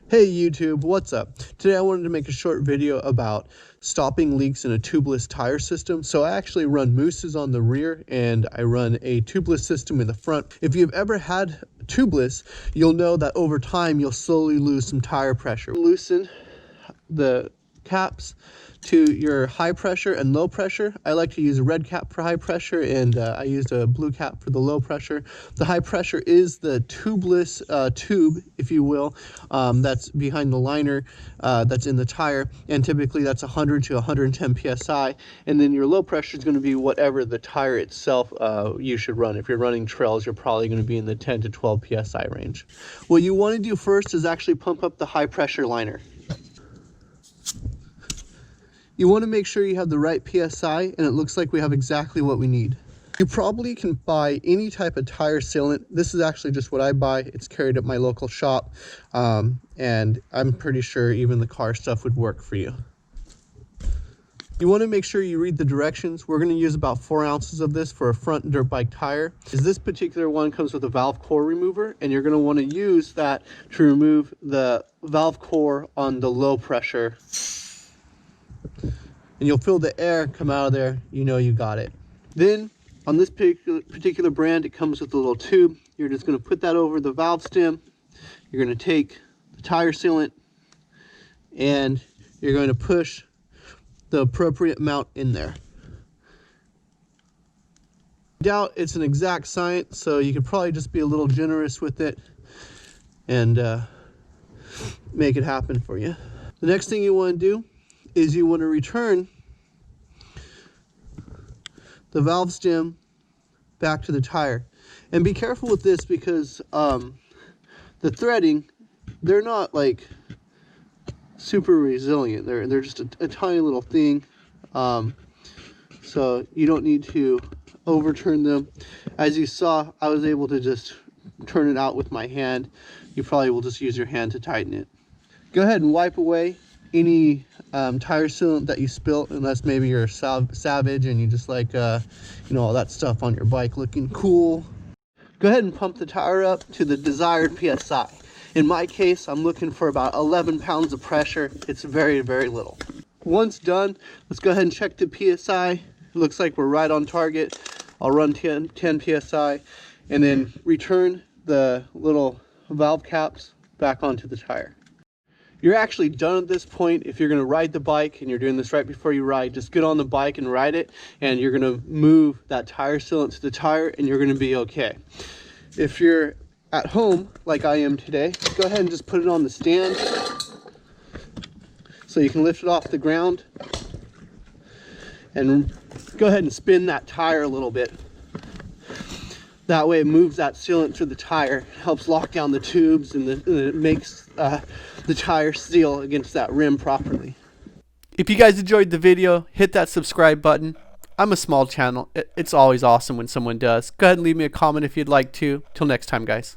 Hey YouTube, what's up? Today I wanted to make a short video about stopping leaks in a tubeless tire system. So I actually run mooses on the rear and I run a tubeless system in the front. If you've ever had tubeless, you'll know that over time you'll slowly lose some tire pressure. Loosen the caps to your high pressure and low pressure. I like to use a red cap for high pressure, and I used a blue cap for the low pressure. The high pressure is the tubeless tube, if you will, that's behind the liner that's in the tire, and typically that's 100 to 110 psi. And then your low pressure is going to be whatever the tire itself you should run. If you're running trails, you're probably going to be in the 10 to 12 psi range. What you want to do first is actually pump up the high pressure liner. You want to make sure you have the right PSI, and it looks like we have exactly what we need. You probably can buy any type of tire sealant. This is actually just what I buy. It's carried at my local shop, and I'm pretty sure even the car stuff would work for you. You want to make sure you read the directions. We're going to use about 4 ounces of this for a front dirt bike tire. This particular one comes with a valve core remover, and you're going to want to use that to remove the valve core on the low pressure. And you'll feel the air come out of there. You know you got it. Then on this particular brand, it comes with a little tube. You're just going to put that over the valve stem. You're going to take the tire sealant and you're going to push the appropriate amount in there. I doubt it's an exact science, so you could probably just be a little generous with it and make it happen for you. The next thing you want to do is you want to return the valve stem back to the tire. And be careful with this because the threading, they're not like super resilient. They're just a tiny little thing. So you don't need to overturn them. As you saw, I was able to just turn it out with my hand. You probably will just use your hand to tighten it. Go ahead and wipe away any tire sealant that you spilt, unless maybe you're a savage and you just like all that stuff on your bike looking cool. Go ahead and pump the tire up to the desired PSI. In my case, I'm looking for about 11 pounds of pressure. It's very, very little. Once done, let's go ahead and check the PSI. It looks like we're right on target. I'll run 10 PSI and then return the little valve caps back onto the tire. You're actually done at this point. If you're going to ride the bike and you're doing this right before you ride, just get on the bike and ride it, and you're going to move that tire sealant to the tire and you're going to be okay. If you're at home like I am today, go ahead and just put it on the stand so you can lift it off the ground and go ahead and spin that tire a little bit. That way it moves that sealant through the tire, helps lock down the tubes, and it makes the tire seal against that rim properly. If you guys enjoyed the video, hit that subscribe button. I'm a small channel. It's always awesome when someone does. Go ahead and leave me a comment if you'd like to. Till next time, guys.